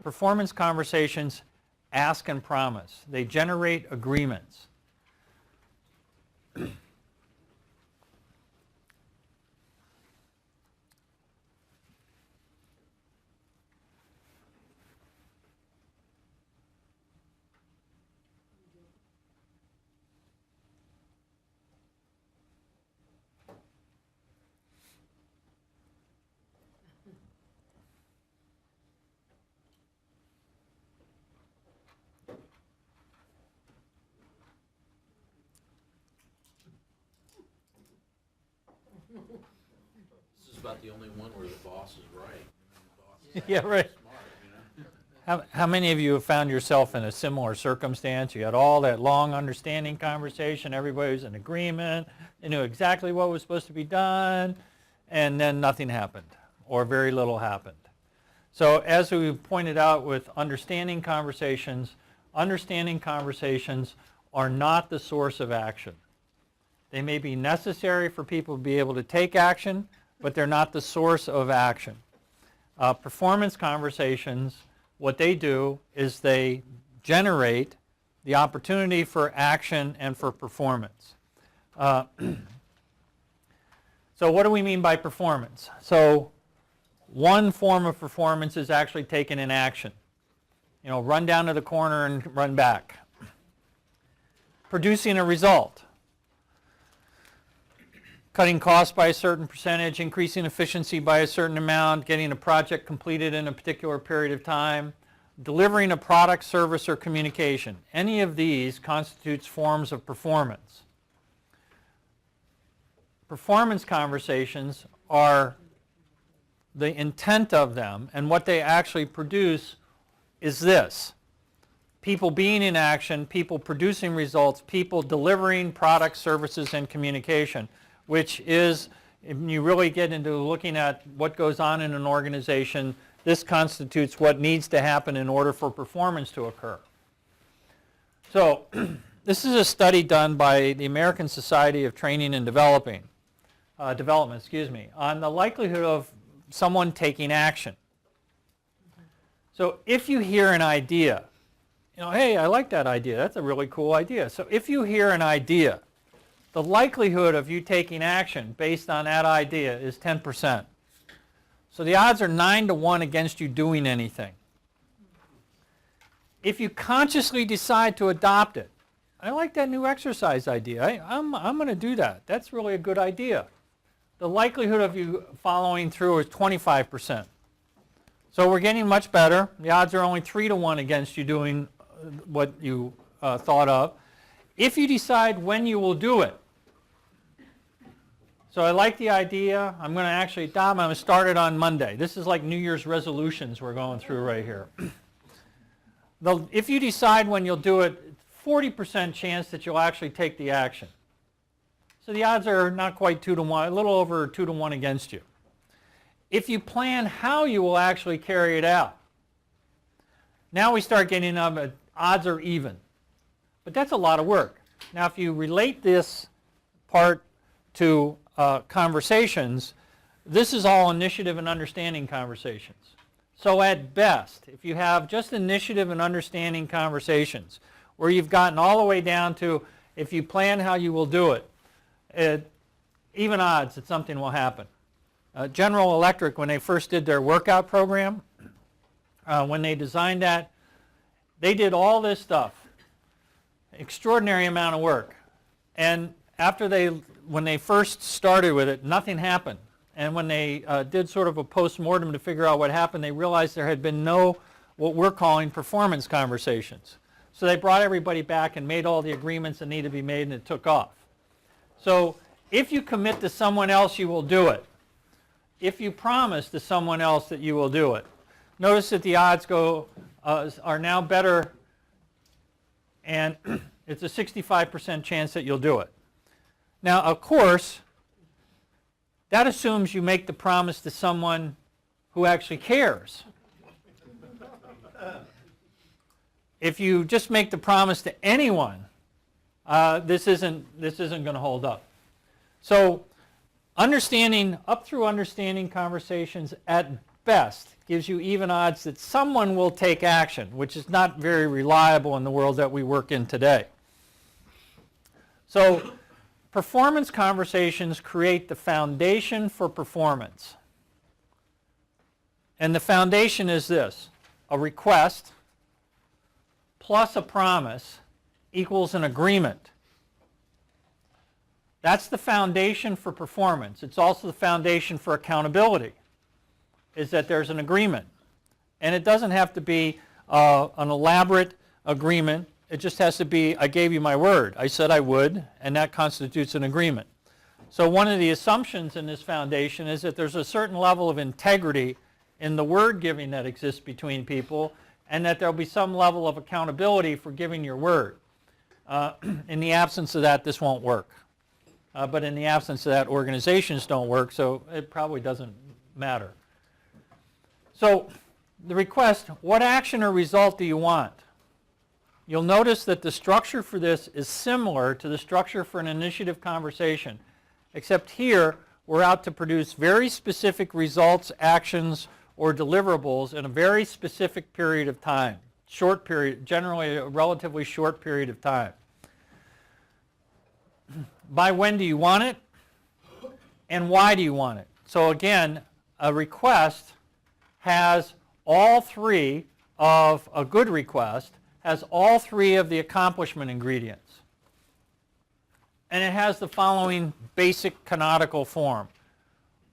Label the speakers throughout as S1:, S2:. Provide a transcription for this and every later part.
S1: performance conversations ask and promise. They generate agreements.
S2: This is about the only one where the boss is right. The boss is
S1: Yeah, right.
S2: smart, you know?
S1: How many of you have found yourself in a similar circumstance? You had all that long understanding conversation, everybody was in agreement, they knew exactly what was supposed to be done, and then nothing happened, or very little happened. So as we pointed out with understanding conversations are not the source of action. They may be necessary for people to be able to take action, but they're not the source of action. Performance conversations, what they do is they generate the opportunity for action and for performance. So what do we mean by performance? So one form of performance is actually taking an action. You know, run down to the corner and run back. Producing a result. Cutting costs by a certain percentage, increasing efficiency by a certain amount, getting a project completed in a particular period of time, delivering a product, service, or communication. Any of these constitutes forms of performance. Performance conversations are the intent of them, and what they actually produce is this. People being in action, people producing results, people delivering products, services, and communication, which is, if you really get into looking at what goes on in an organization, this constitutes what needs to happen in order for performance to occur. So this is a study done by the American Society of Training and Development, on the likelihood of someone taking action. So if you hear an idea, you know, hey, I like that idea, that's a really cool idea. So if you hear an idea, the likelihood of you taking action based on that idea is 10%. So the odds are 9 to 1 against you doing anything. If you consciously decide to adopt it, I like that new exercise idea, I'm going to do that, that's really a good idea. The likelihood of you following through is 25%. So we're getting much better. The odds are only 3 to 1 against you doing what you thought of. If you decide when you will do it, so I like the idea, I'm going to actually adopt, I'm going to start it on Monday. This is like New Year's resolutions we're going through right here. If you decide when you'll do it, 40% chance that you'll actually take the action. So the odds are not quite 2 to 1, a little over 2 to 1 against you. If you plan how you will actually carry it out, now we start getting up, odds are even. But that's a lot of work. Now if you relate this part to conversations, this is all initiative and understanding conversations. So at best, if you have just initiative and understanding conversations, where you've gotten all the way down to if you plan how you will do it, even odds that something will happen. General Electric, when they first did their workout program, when they designed that, they did all this stuff. Extraordinary amount of work. And when they first started with it, nothing happened. And when they did sort of a post-mortem to figure out what happened, they realized there had been no, what we're calling performance conversations. So they brought everybody back and made all the agreements that needed to be made, and it took off. So if you commit to someone else, you will do it. If you promise to someone else that you will do it. Notice that the odds are now better, and it's a 65% chance that you'll do it. Now, of course, that assumes you make the promise to someone who actually cares. If you just make the promise to anyone, this isn't going to hold up. So, up through understanding conversations, at best gives you even odds that someone will take action, which is not very reliable in the world that we work in today. So performance conversations create the foundation for performance. And the foundation is this: a request plus a promise equals an agreement. That's the foundation for performance. It's also the foundation for accountability, is that there's an agreement. And it doesn't have to be an elaborate agreement. It just has to be, I gave you my word. I said I would, and that constitutes an agreement. So one of the assumptions in this foundation is that there's a certain level of integrity in the word giving that exists between people, and that there'll be some level of accountability for giving your word. In the absence of that, this won't work. But in the absence of that, organizations don't work, so it probably doesn't matter. So the request, what action or result do you want? You'll notice that the structure for this is similar to the structure for an initiative conversation, except here we're out to produce very specific results, actions, or deliverables in a very specific period of time. Short period, generally a relatively short period of time. By when do you want it? And why do you want it? So again, a request has all three of, a good request has all three of the accomplishment ingredients. And it has the following basic canonical form.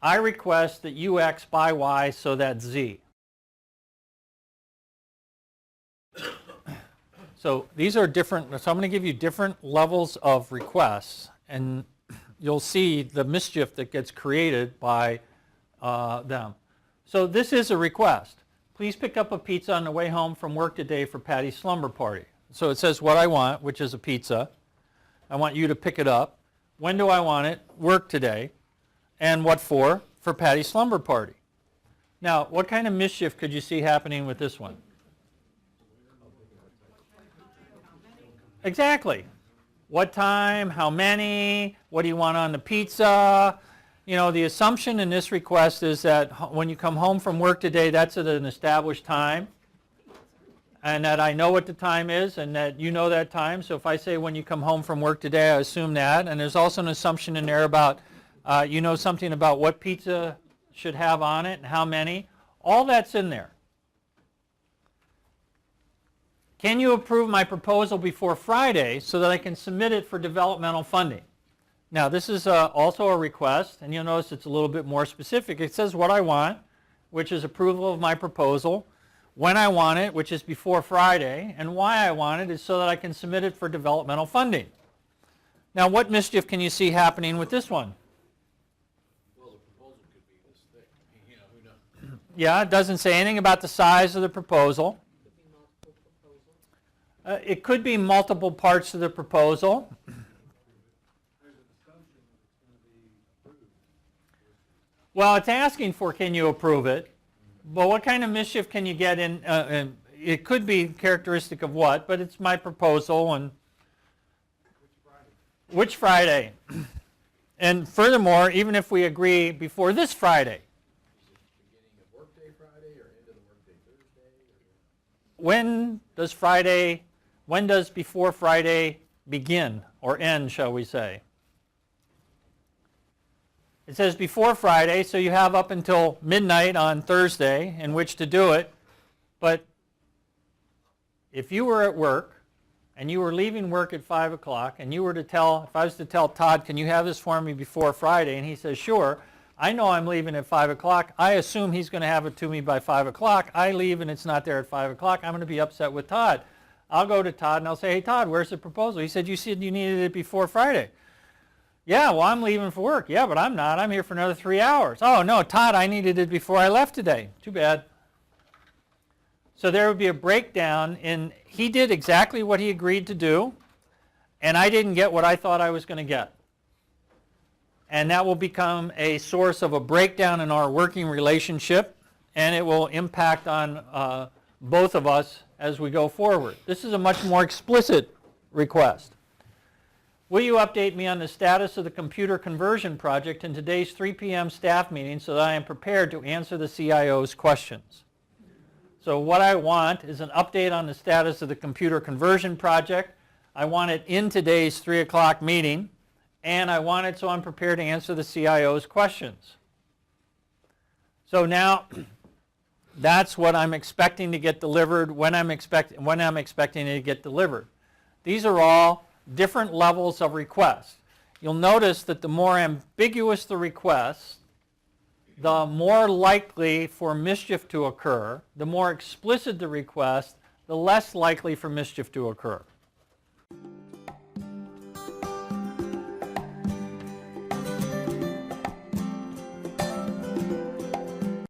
S1: I request that you X buy Y so that Z. So these are different, so I'm going to give you different levels of requests, and you'll see the mischief that gets created by them. So this is a request. Please pick up a pizza on the way home from work today for Patty's slumber party. So it says what I want, which is a pizza. I want you to pick it up. When do I want it? Work today. And what for? For Patty's slumber party. Now, what kind of mischief could you see happening with this one? Exactly. What time? How many? What do you want on the pizza? You know, the assumption in this request is that when you come home from work today, that's at an established time, and that I know what the time is, and that you know that time. So if I say when you come home from work today, I assume that. And there's also an assumption in there about, you know something about what pizza should have on it and how many. All that's in there. Can you approve my proposal before Friday so that I can submit it for developmental funding? Now, this is also a request, and you'll notice it's a little bit more specific. It says what I want, which is approval of my proposal, when I want it, which is before Friday, and why I want it is so that I can submit it for developmental funding. Now, what mischief can you see happening with this one?
S2: Well, the proposal could be this thick. I mean, you know, who knows?
S1: Yeah, it doesn't say anything about the size of the proposal. It could be multiple parts of the proposal. Well, it's asking for can you approve it, but what kind of mischief can you get in? It could be characteristic of what, but it's my proposal, and which Friday? And furthermore, even if we agree before this Friday,
S2: Beginning of workday Friday or end of the workday Thursday?
S1: when does before Friday begin or end, shall we say? It says before Friday, so you have up until midnight on Thursday in which to do it. But if you were at work and you were leaving work at 5 o'clock and you were to tell, if I was to tell Todd, can you have this for me before Friday? And he says, sure. I know I'm leaving at 5 o'clock. I assume he's going to have it to me by 5 o'clock. I leave and it's not there at 5 o'clock. I'm going to be upset with Todd. I'll go to Todd and I'll say, hey, Todd, where's the proposal? He said you needed it before Friday. Yeah, well, I'm leaving for work. Yeah, but I'm not. I'm here for another 3 hours. Oh, no, Todd, I needed it before I left today. Too bad. So there would be a breakdown in he did exactly what he agreed to do, and I didn't get what I thought I was going to get. And that will become a source of a breakdown in our working relationship, and it will impact on both of us as we go forward. This is a much more explicit request. Will you update me on the status of the computer conversion project in today's 3 p.m. staff meeting so that I am prepared to answer the CIO's questions? So what I want is an update on the status of the computer conversion project. I want it in today's 3 o'clock meeting, and I want it so I'm prepared to answer the CIO's questions. So now that's what I'm expecting to get delivered when I'm expecting it to get delivered. These are all different levels of request. You'll notice that the more ambiguous the request, the more likely for mischief to occur. The more explicit the request, the less likely for mischief to occur.